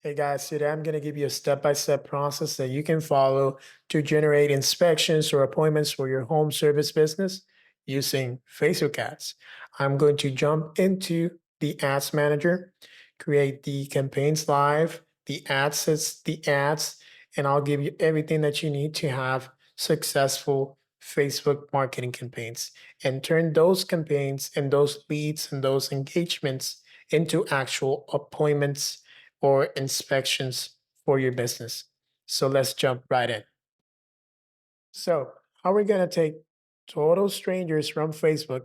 Hey guys, today I'm going to give you a step-by-step process that you can follow to generate inspections or appointments for your home service business using Facebook ads. I'm going to jump into the ads manager, create the campaigns live, the ads sets, the ads, and I'll give you everything that you need to have successful Facebook marketing campaigns and turn those campaigns and those leads and those engagements into actual appointments or inspections for your business. So let's jump right in. So, how are we going to take total strangers from Facebook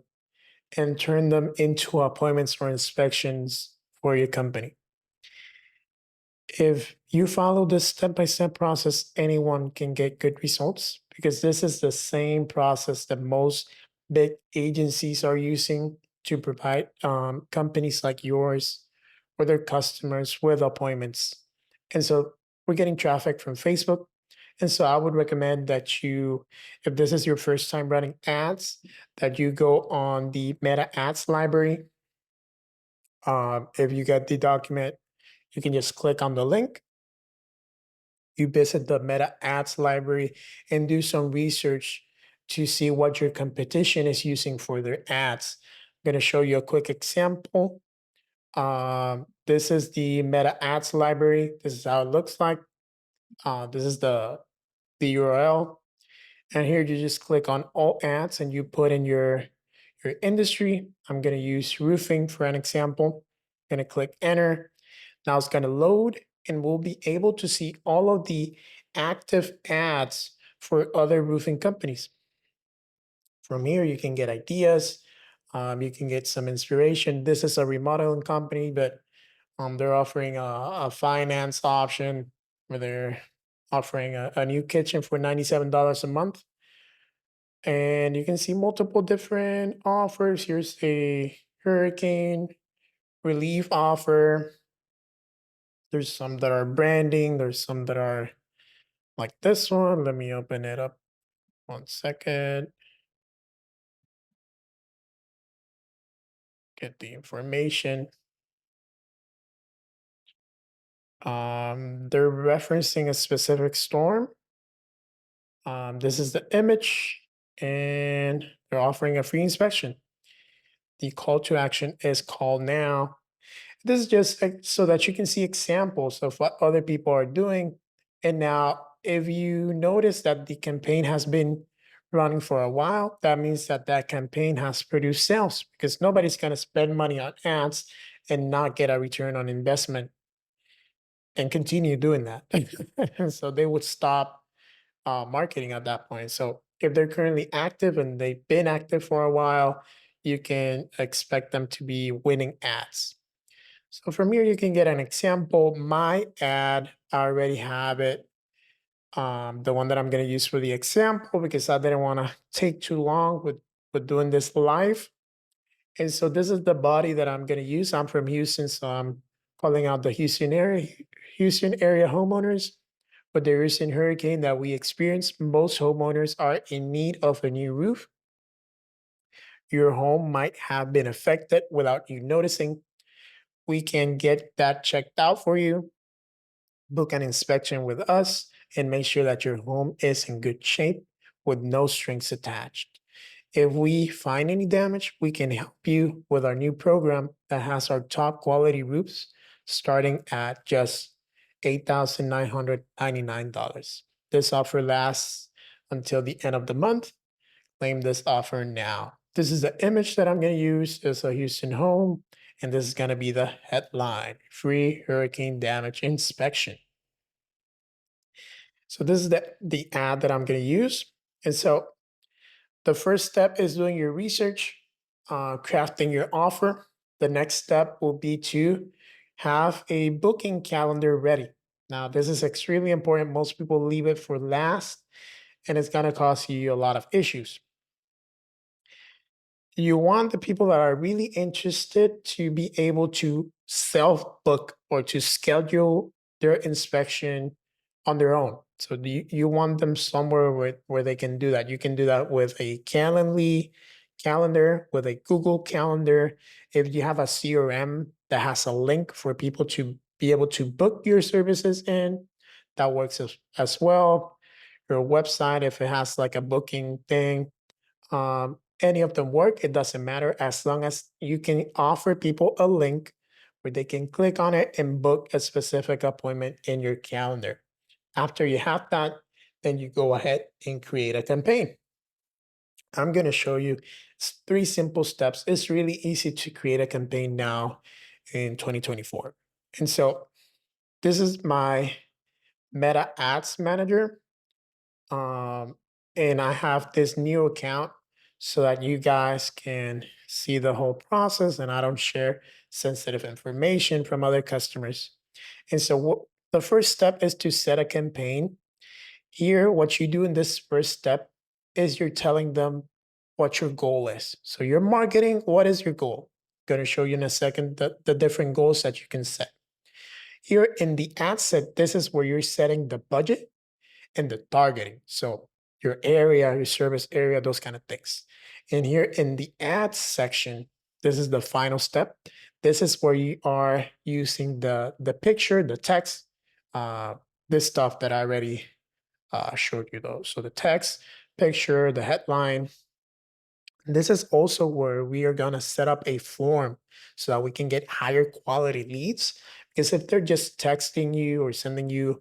and turn them into appointments or inspections for your company? If you follow this step by step process, anyone can get good results because this is the same process that most big agencies are using to provide companies like yours or their customers with appointments. And so we're getting traffic from Facebook. And so I would recommend that you, if this is your first time running ads, that you go on the Meta Ads library. If you get the document, you can just click on the link. You visit the Meta Ads library and do some research to see what your competition is using for their ads. I'm going to show you a quick example. This is the Meta Ads library. This is how it looks like. This is the URL. And here you just click on all ads and you put in your industry. I'm going to use roofing for an example. I'm going to click enter. Now it's going to load and we'll be able to see all of the active ads for other roofing companies. From here, you can get ideas. You can get some inspiration. This is a remodeling company, but they're offering a finance option where they're offering a new kitchen for $97 a month. And you can see multiple different offers. Here's a hurricane relief offer. There's some that are branding. There's some that are like this one. Let me open it up 1 second. Get the information. They're referencing a specific storm. This is the image, and they're offering a free inspection. The call to action is call now. This is just so that you can see examples of what other people are doing. And now, if you notice that the campaign has been running for a while, that means that that campaign has produced sales because nobody's going to spend money on ads and not get a return on investment and continue doing that. So they would stop marketing at that point. So if they're currently active and they've been active for a while, you can expect them to be winning ads. So from here, you can get an example. My ad, I already have it. The one that I'm going to use for the example because I didn't want to take too long with doing this live. And so this is the body that I'm going to use. I'm from Houston, so I'm calling out the Houston area homeowners. With the recent hurricane that we experienced, most homeowners are in need of a new roof. Your home might have been affected without you noticing. We can get that checked out for you. Book an inspection with us and make sure that your home is in good shape with no strings attached. If we find any damage, we can help you with our new program that has our top quality roofs starting at just $8,999. This offer lasts until the end of the month. Claim this offer now. This is the image that I'm going to use. It's a Houston home, and this is going to be the headline: free hurricane damage inspection. So this is the ad that I'm going to use. And so the first step is doing your research, crafting your offer. The next step will be to have a booking calendar ready. Now, this is extremely important. Most people leave it for last, and it's going to cause you a lot of issues. You want the people that are really interested to be able to self book or to schedule their inspection on their own. So you want them somewhere where they can do that. You can do that with a Calendly calendar, with a Google calendar. If you have a CRM that has a link for people to be able to book your services in. That works as well. Your website, if it has like a booking thing, any of them work. It doesn't matter as long as you can offer people a link where they can click on it and book a specific appointment in your calendar. After you have that, then you go ahead and create a campaign. I'm going to show you three simple steps. It's really easy to create a campaign now in 2024. And so this is my Meta Ads Manager. Um, and I have this new account so that you guys can see the whole process and I don't share sensitive information from other customers. And so the first step is to set a campaign. Here, what you do in this first step is you're telling them what your goal is. So you're marketing, what is your goal? I'm going to show you in a second the different goals that you can set. Here in the ad set, this is where you're setting the budget and the targeting. So your area, your service area, those kind of things. And here in the ads section, this is the final step. This is where you are using the picture, the text, this stuff that I already showed you though. So the text, picture, the headline. This is also where we are gonna set up a form so that we can get higher quality leads. Because if they're just texting you or sending you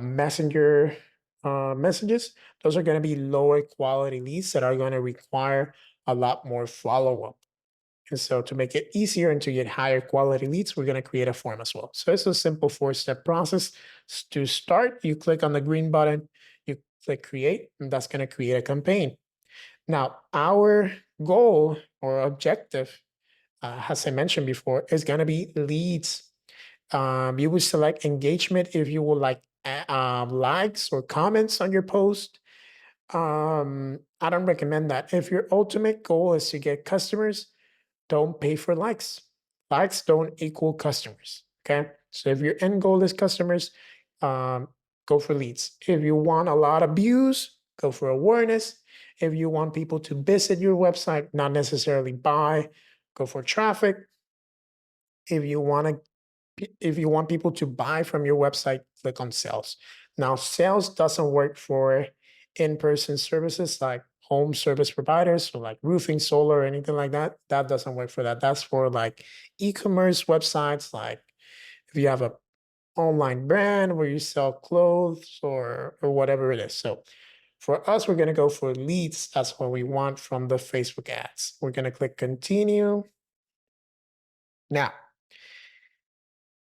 messenger messages, those are gonna be lower quality leads that are gonna require a lot more follow-up. And so to make it easier and to get higher quality leads, we're gonna create a form as well. So it's a simple 4-step process. To start, you click on the green button, you click create, and that's gonna create a campaign. Now, our goal or objective, as I mentioned before, is going to be leads. You would select engagement if you would like likes or comments on your post. I don't recommend that. If your ultimate goal is to get customers, don't pay for likes. Likes don't equal customers. Okay. So if your end goal is customers, um, go for leads. If you want a lot of views, go for awareness. If you want people to visit your website, not necessarily buy, go for traffic. If you want to if you want people to buy from your website, click on sales. Now, sales doesn't work for in-person services like home service providers, so like roofing, solar, or anything like that. That doesn't work for that. That's for like e-commerce websites, like if you have a online brand where you sell clothes or whatever it is. So for us, we're going to go for leads. That's what we want from the Facebook ads. We're going to click continue. Now,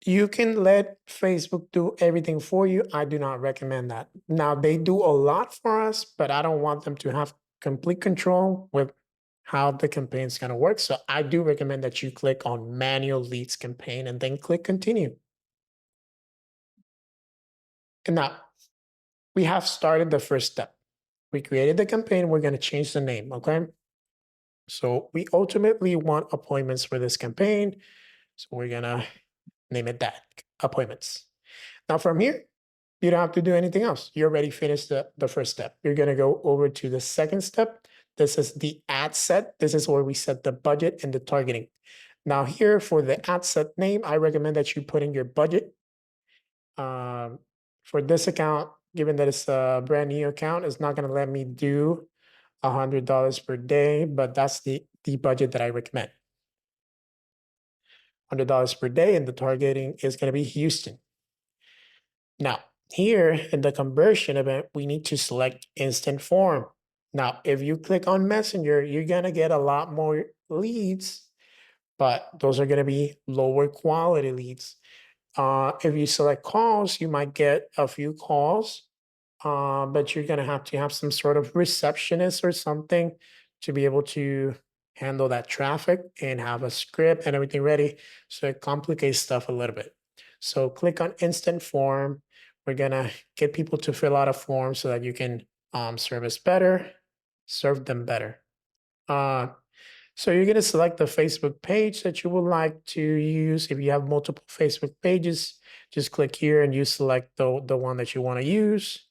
you can let Facebook do everything for you. I do not recommend that. Now, they do a lot for us, but I don't want them to have complete control with how the campaign is going to work. So I do recommend that you click on manual leads campaign and then click continue. And now we have started the first step. We created the campaign. We're going to change the name. Okay. So we ultimately want appointments for this campaign. So we're going to name it that, appointments. Now from here, you don't have to do anything else. You already finished the first step. You're going to go over to the second step. This is the ad set. This is where we set the budget and the targeting. Now here for the ad set name, I recommend that you put in your budget. For this account, given that it's a brand new account, it's not going to let me do $100 per day, but that's the budget that I recommend. $100 per day, and the targeting is going to be Houston. Now, here in the conversion event, we need to select instant form. Now, if you click on Messenger, you're going to get a lot more leads, but those are going to be lower quality leads. If you select calls, you might get a few calls, but you're going to have some sort of receptionist or something to be able to handle that traffic and have a script and everything ready. So it complicates stuff a little bit. So click on instant form. We're going to get people to fill out a form so that you can serve them better. So you're going to select the Facebook page that you would like to use. If you have multiple Facebook pages, just click here and you select the one that you want to use.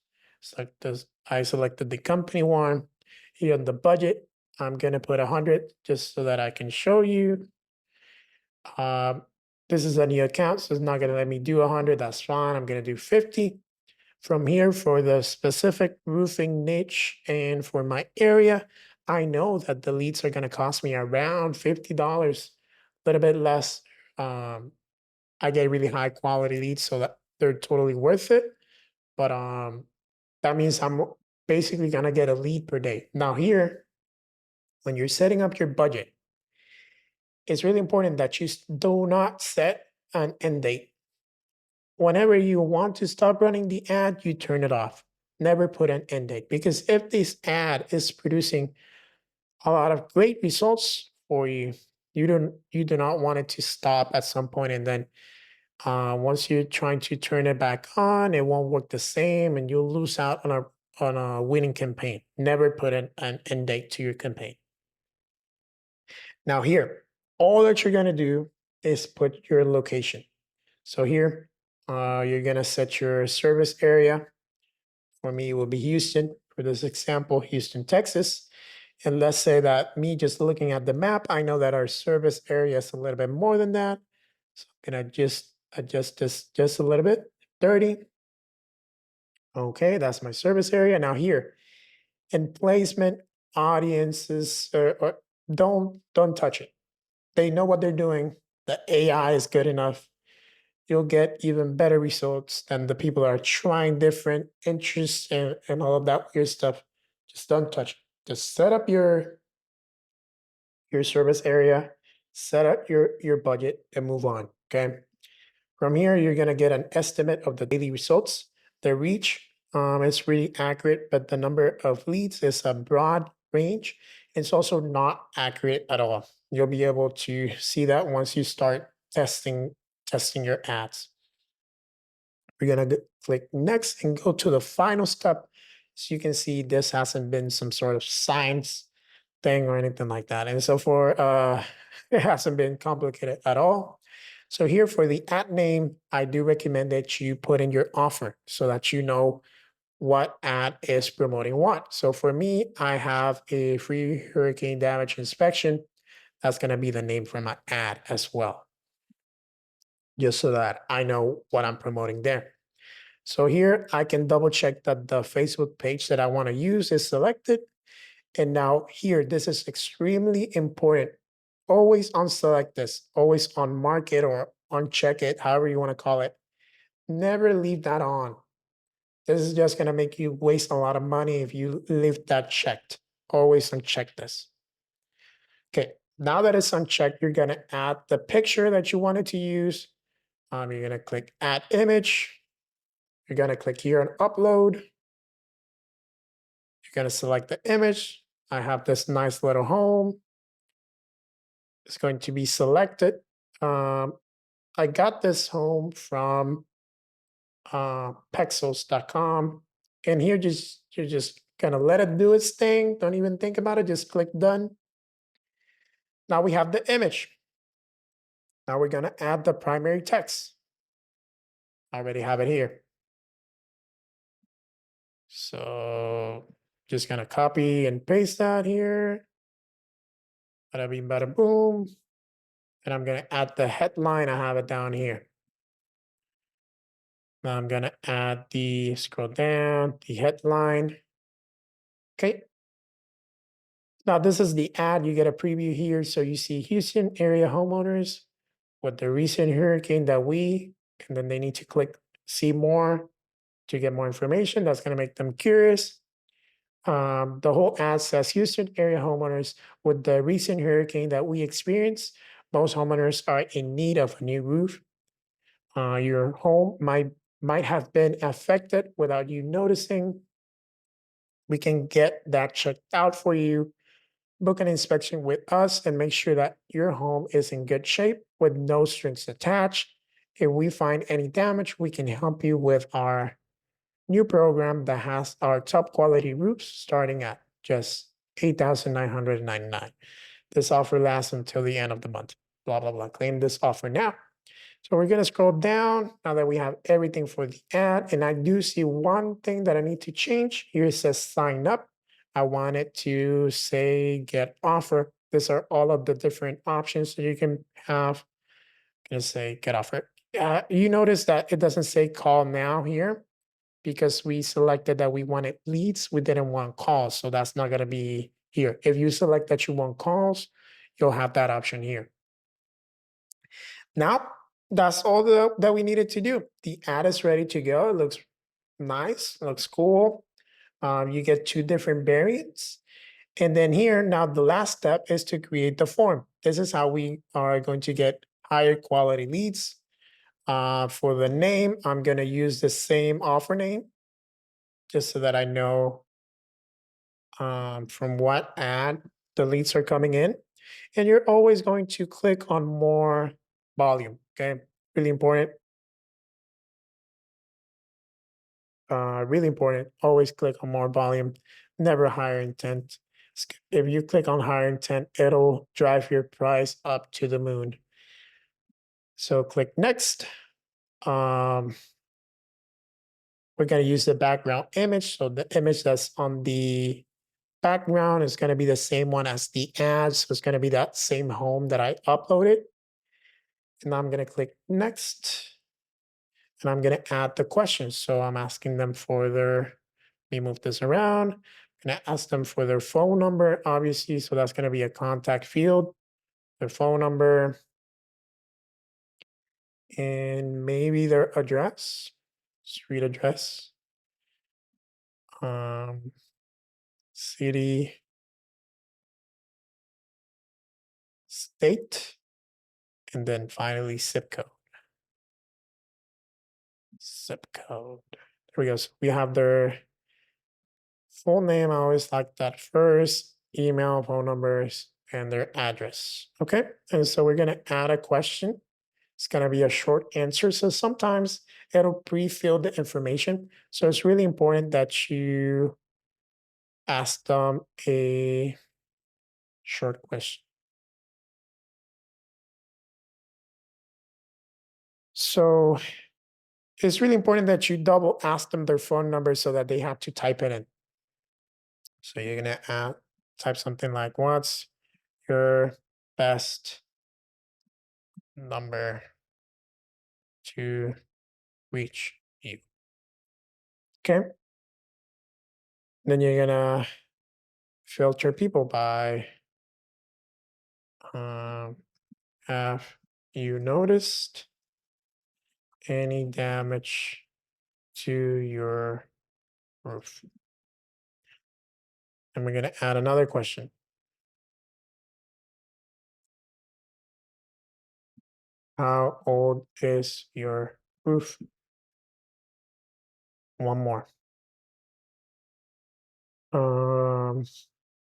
I selected the company one. Here on the budget, I'm going to put 100 just so that I can show you. This is a new account, so it's not going to let me do 100. That's fine. I'm going to do 50. From here, for the specific roofing niche and for my area, I know that the leads are going to cost me around $50, a little bit less. Um, I get really high quality leads, so that they're totally worth it. But that means I'm basically gonna get a lead per day. Now here, when you're setting up your budget, it's really important that you do not set an end date. Whenever you want to stop running the ad, you turn it off. Never put an end date, because if this ad is producing a lot of great results for you, you do not want it to stop at some point, and then once you're trying to turn it back on, it won't work the same, and you'll lose out on a winning campaign. Never put an end date to your campaign. Now here, all that you're gonna do is put your location. So here, you're gonna set your service area. For me, it will be Houston. For this example, Houston, Texas. And let's say that me just looking at the map, I know that our service area is a little bit more than that. So I'm gonna just adjust this just a little bit, 30. Okay, that's my service area. Now here, in placement, audiences, or don't touch it. They know what they're doing. The AI is good enough. You'll get even better results than the people that are trying different interests and all of that weird stuff. Just don't touch it. Just set up your service area, set up your budget, and move on. Okay. From here, you're gonna get an estimate of the daily results. The reach is really accurate, but the number of leads is a broad range. It's also not accurate at all. You'll be able to see that once you start testing your ads. We're gonna click next and go to the final step. So you can see this hasn't been some sort of science thing or anything like that. And so for it hasn't been complicated at all. So here for the ad name, I do recommend that you put in your offer so that you know what ad is promoting what. So for me, I have a free hurricane damage inspection. That's going to be the name for my ad as well, just so that I know what I'm promoting there. So here I can double check that the Facebook page that I want to use is selected. And now here, this is extremely important. Always unselect this, always unmark it or uncheck it, however you want to call it. Never leave that on. This is just going to make you waste a lot of money if you leave that checked. Always uncheck this. Okay, now that it's unchecked, you're going to add the picture that you wanted to use. You're going to click add image. You're going to click here on upload. You're going to select the image. I have this nice little home. It's going to be selected. I got this home from pexels.com. And here you're just gonna let it do its thing. Don't even think about it. Just click done. Now we have the image. Now we're gonna add the primary text. I already have it here. So just gonna copy and paste that here. Bada bing, bada boom. And I'm gonna add the headline. I have it down here. Now I'm gonna add the scroll down, the headline. Okay. Now this is the ad. You get a preview here. So you see Houston area homeowners with the recent hurricane and then they need to click see more to get more information. That's going to make them curious. The whole ad says Houston area homeowners with the recent hurricane that we experienced. Most homeowners are in need of a new roof. Your home might have been affected without you noticing. We can get that checked out for you. Book an inspection with us and make sure that your home is in good shape with no strings attached. If we find any damage, we can help you with our new program that has our top quality roofs starting at just $8,999. This offer lasts until the end of the month. Blah, blah, blah. Claim this offer now. So we're going to scroll down now that we have everything for the ad. And I do see one thing that I need to change. Here it says sign up. I want it to say get offer. These are all of the different options that you can have. Gonna say get offer. You notice that it doesn't say call now here because we selected that we wanted leads. We didn't want calls, so that's not gonna be here. If you select that you want calls, you'll have that option here. Now, that's all that we needed to do. The ad is ready to go. It looks nice, looks cool. You get two different variants. And then here, now the last step is to create the form. This is how we are going to get higher quality leads. For the name, I'm going to use the same offer name just so that I know from what ad the leads are coming in. And you're always going to click on more volume. Okay. Really important. Really important. Always click on more volume, never higher intent. If you click on higher intent, it'll drive your price up to the moon. So click next. Um, we're going to use the background image. So the image that's on the background is going to be the same one as the ad. So it's going to be that same home that I uploaded. And I'm going to click next. And I'm going to add the questions. So I'm asking them for their, let me move this around. I'm going to ask them for their phone number, obviously. So that's going to be a contact field, their phone number, and maybe their address, street address, um, city, state, and then finally zip code. Zip code. There we go. So we have their full name. I always like that first, email, phone numbers, and their address. Okay. And so we're going to add a question. It's going to be a short answer. So sometimes it'll pre-fill the information. So it's really important that you ask them a short question. So it's really important that you double ask them their phone number so that they have to type it in. So you're going to type something like, what's your best number to reach you? Okay. Then you're going to filter people by have you noticed any damage to your roof? And we're going to add another question. How old is your roof? One more.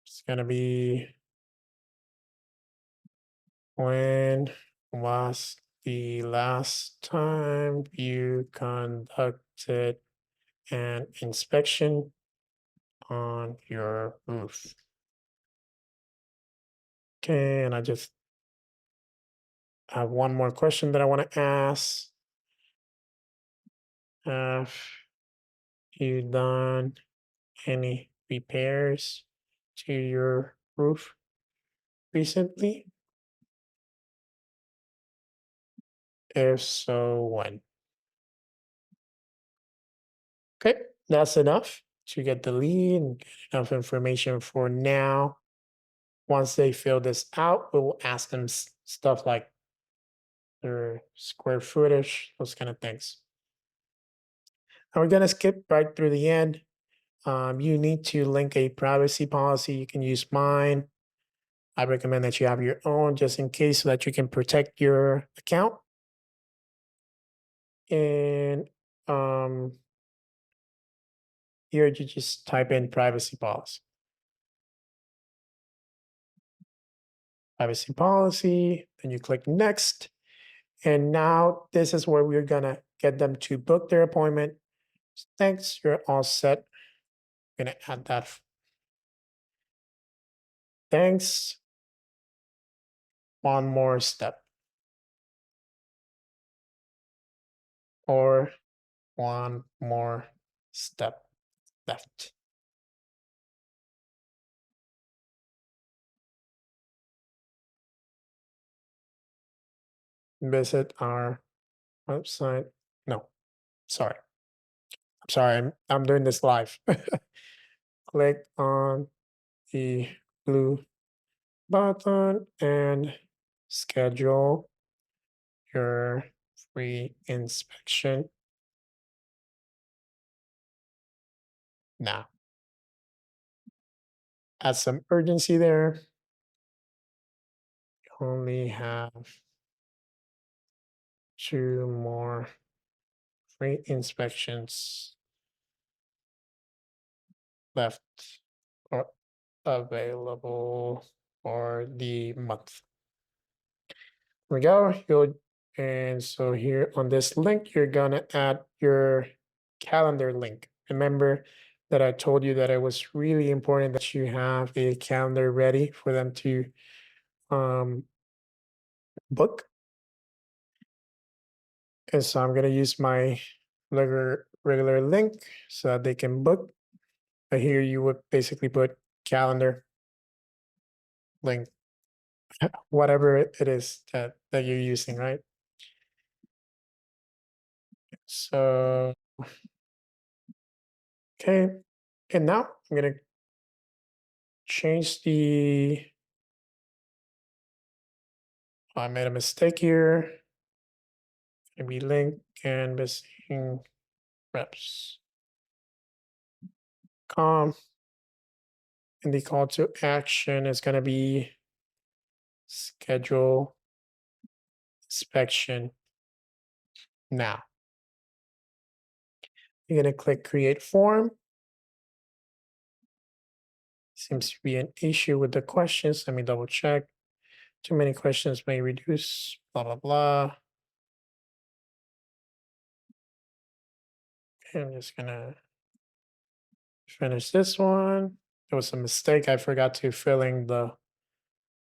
It's going to be, when was the last time you conducted an inspection on your roof? Okay, and I just have one more question that I want to ask. Have you done any repairs to your roof recently? If so, when? Okay, that's enough to get the lead and get enough information for now. Once they fill this out, we will ask them stuff like their square footage, those kind of things. And we're going to skip right through the end. You need to link a privacy policy. You can use mine. I recommend that you have your own just in case so that you can protect your account. And here you just type in privacy policy. Privacy policy, then you click next. And now this is where we're gonna get them to book their appointment. Thanks, you're all set. I'm gonna add that. Thanks. One more step. Or one more step left. visit our website. No, sorry. I'm sorry. I'm doing this live. Click on the blue button and schedule your free inspection now. Add some urgency there. You only have 2 more free inspections left or available for the month. Here we go. And so here on this link, you're gonna add your calendar link. Remember that I told you that it was really important that you have a calendar ready for them to um, book. And so I'm gonna use my regular link so that they can book. But here you would basically put calendar link, whatever it is that you're using, right? So okay, and now I'm gonna change the. I made a mistake here. Maybe link canvassing reps. Com and the call to action is gonna be schedule inspection now. You're gonna click create form. Seems to be an issue with the questions. Let me double check. Too many questions may reduce, blah, blah, blah. Okay, I'm just gonna finish this one. There was a mistake. I forgot to fill in the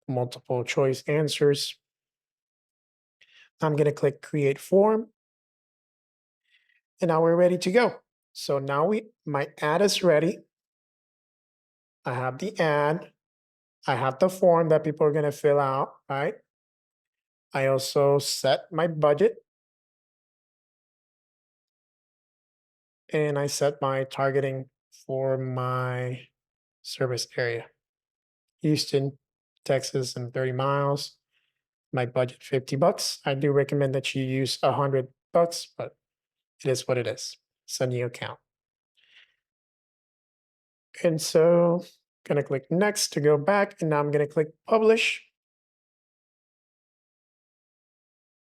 multiple choice answers. I'm gonna click create form. And now we're ready to go. So now my ad is ready. I have the ad. I have the form that people are gonna fill out, right? I also set my budget and I set my targeting for my service area. Houston, Texas, and 30 miles. My budget $50. I do recommend that you use $100, but it is what it is. It's a new account. And so I'm gonna click next to go back, and now I'm gonna click publish.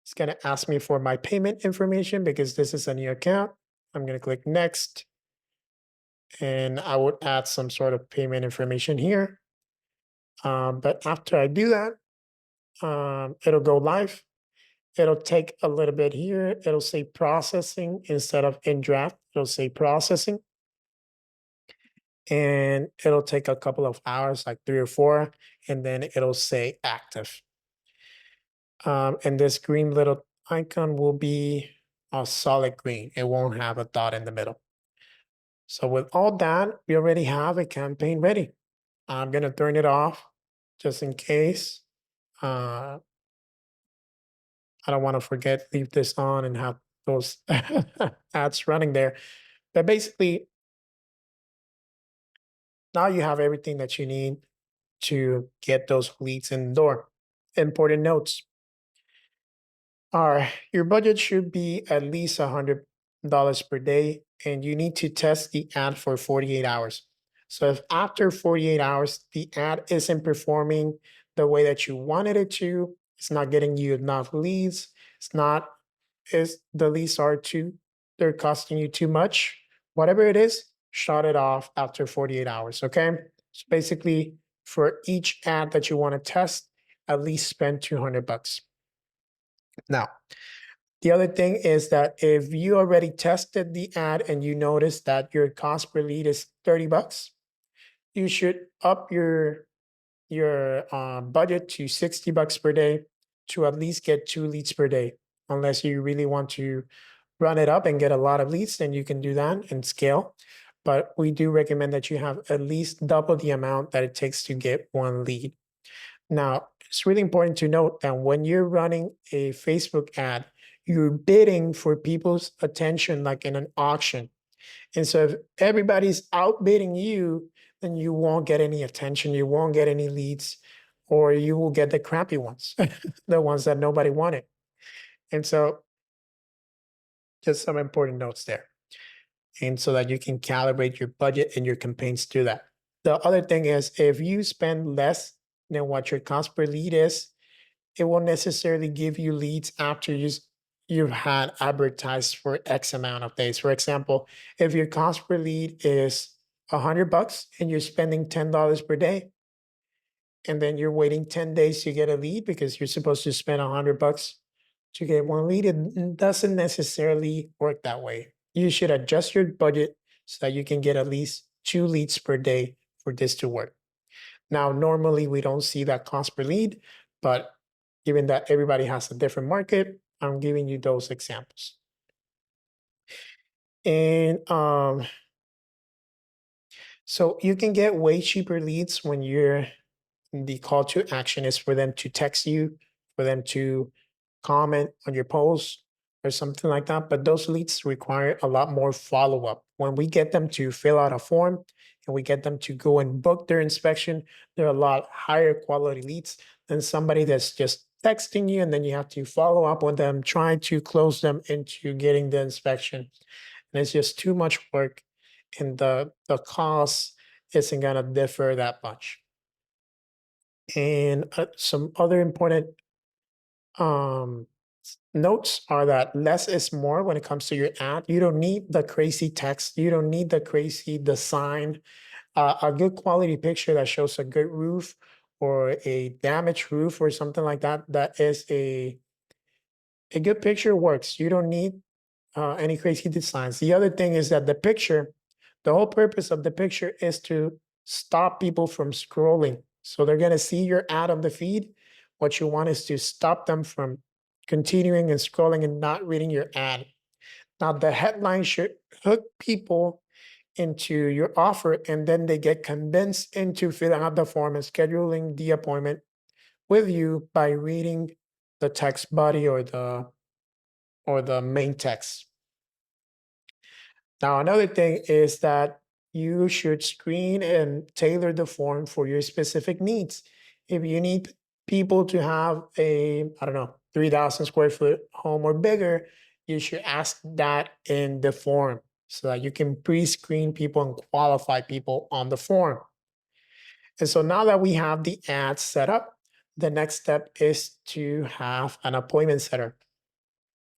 It's gonna ask me for my payment information because this is a new account. I'm gonna click next, and I would add some sort of payment information here. But after I do that, it'll go live. It'll take a little bit here. It'll say processing instead of in draft. It'll say processing. And it'll take a couple of hours, like 3 or 4, and then it'll say active. And this green little icon will be a solid green. It won't have a dot in the middle. So with all that, we already have a campaign ready. I'm gonna turn it off just in case. I don't want to forget, leave this on and have those ads running there. But basically, now you have everything that you need to get those leads in the door. Important notes are your budget should be at least $100 per day, and you need to test the ad for 48 hours. So if after 48 hours, the ad isn't performing the way that you wanted it to, it's not getting you enough leads, it's not, is the leads are too, they're costing you too much, whatever it is, shut it off after 48 hours, okay? So basically, for each ad that you want to test, at least spend $200. Now, the other thing is that if you already tested the ad and you notice that your cost per lead is $30, you should up your budget to $60 per day to at least get 2 leads per day. Unless you really want to run it up and get a lot of leads, then you can do that and scale. But we do recommend that you have at least double the amount that it takes to get 1 lead. Now, it's really important to note that when you're running a Facebook ad, you're bidding for people's attention like in an auction. And so if everybody's outbidding you, then you won't get any attention, you won't get any leads, or you will get the crappy ones, the ones that nobody wanted. And so just some important notes there. And so that you can calibrate your budget and your campaigns to that. The other thing is if you spend less than what your cost per lead is, it won't necessarily give you leads after you've had advertised for X amount of days. For example, if your cost per lead is $100 and you're spending $10 per day, and then you're waiting 10 days to get a lead because you're supposed to spend $100 to get one lead, it doesn't necessarily work that way. You should adjust your budget so that you can get at least 2 leads per day for this to work. Now, normally we don't see that cost per lead, but given that everybody has a different market, I'm giving you those examples. And so you can get way cheaper leads when the call to action is for them to text you, for them to comment on your post or something like that. But those leads require a lot more follow up. When we get them to fill out a form and we get them to go and book their inspection, they're a lot higher quality leads than somebody that's just texting you and then you have to follow up with them, trying to close them into getting the inspection. And it's just too much work and the cost isn't gonna differ that much. And some other important um, notes are that less is more when it comes to your ad. You don't need the crazy text. You don't need the crazy design. A good quality picture that shows a good roof or a damaged roof or something like that. That is a good picture works. You don't need any crazy designs. The other thing is that the whole purpose of the picture is to stop people from scrolling. So they're going to see your ad on the feed. What you want is to stop them from continuing and scrolling and not reading your ad. Now, the headline should hook people into your offer, and then they get convinced into filling out the form and scheduling the appointment with you by reading the text body or the main text. Now, another thing is that you should screen and tailor the form for your specific needs. If you need people to have I don't know, 3,000 square foot home or bigger, you should ask that in the form so that you can pre screen people and qualify people on the form. And so now that we have the ad set up, the next step is to have an appointment setter.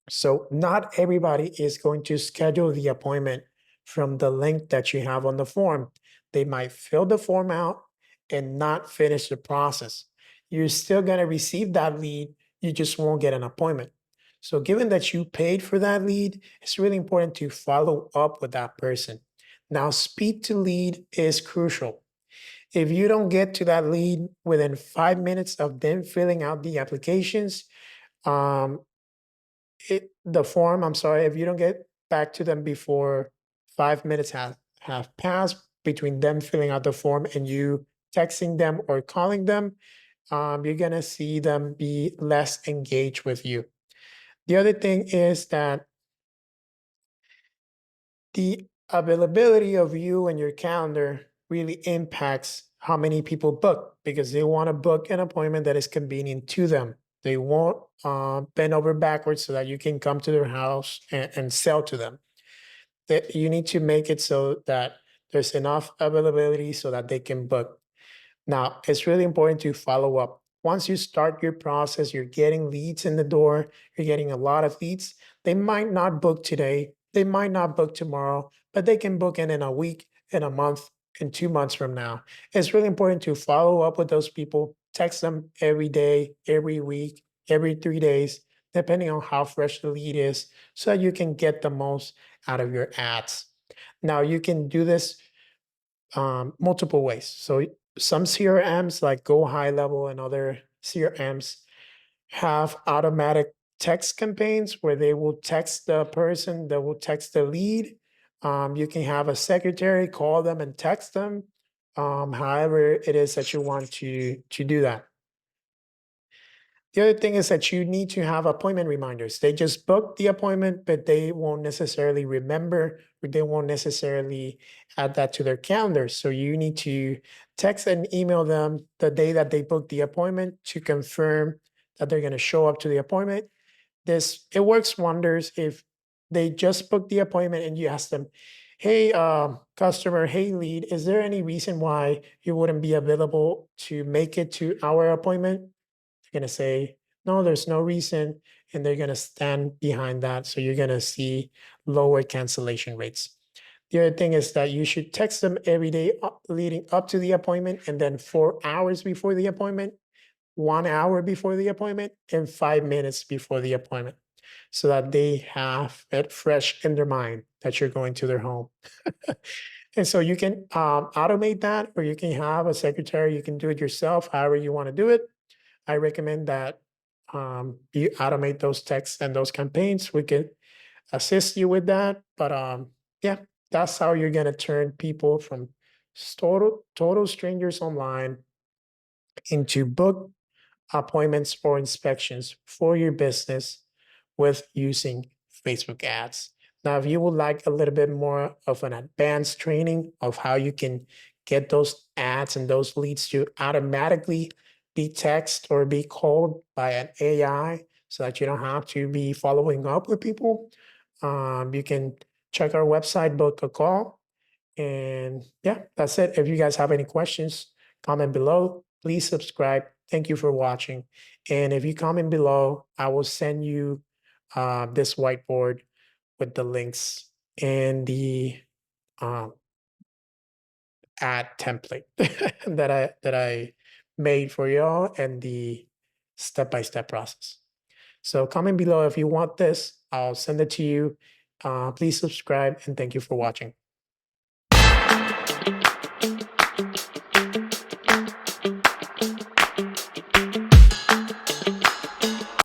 So not everybody is going to schedule the appointment from the link that you have on the form. They might fill the form out and not finish the process. You're still going to receive that lead, you just won't get an appointment. So given that you paid for that lead, it's really important to follow up with that person. Now, speed to lead is crucial. If you don't get to that lead within 5 minutes of them filling out the applications, um, the form, I'm sorry, if you don't get back to them before 5 minutes have passed between them filling out the form and you texting them or calling them, you're gonna see them be less engaged with you. The other thing is that the availability of you and your calendar really impacts how many people book because they want to book an appointment that is convenient to them. They won't bend over backwards so that you can come to their house and sell to them. That you need to make it so that there's enough availability so that they can book. Now, it's really important to follow up. Once you start your process, you're getting leads in the door, you're getting a lot of leads. They might not book today, they might not book tomorrow, but they can book in a week, in a month, in 2 months from now. It's really important to follow up with those people, text them every day, every week, every 3 days, depending on how fresh the lead is, so that you can get the most out of your ads. Now, you can do this multiple ways. So some CRMs like Go High Level and other CRMs have automatic text campaigns where they will text the person, they will text the lead. You can have a secretary call them and text them. However, it is that you want to do that. The other thing is that you need to have appointment reminders. They just book the appointment, but they won't necessarily remember, or they won't necessarily add that to their calendar. So you need to text and email them the day that they booked the appointment to confirm that they're going to show up to the appointment. This it works wonders if they just booked the appointment and you ask them, "Hey, customer, hey, lead, is there any reason why you wouldn't be available to make it to our appointment?" They're gonna say, "No, there's no reason," and they're gonna stand behind that. So you're gonna see lower cancellation rates. The other thing is that you should text them every day leading up to the appointment, and then 4 hours before the appointment, 1 hour before the appointment, and 5 minutes before the appointment, so that they have it fresh in their mind that you're going to their home. And so you can automate that, or you can have a secretary. You can do it yourself, however you want to do it. I recommend that you automate those texts and those campaigns. We can assist you with that. But yeah, that's how you're gonna turn people from total strangers online into book appointments or inspections for your business with using Facebook ads. Now, if you would like a little bit more of an advanced training of how you can get those ads and those leads to automatically be text or be called by an AI so that you don't have to be following up with people, you can check our website, book a call. And yeah, that's it. If you guys have any questions, comment below. Please subscribe. Thank you for watching. And if you comment below, I will send you this whiteboard with the links and the um, ad template that I made for y'all, and the step-by-step process. So comment below if you want this. I'll send it to you. Please subscribe, and thank you for watching.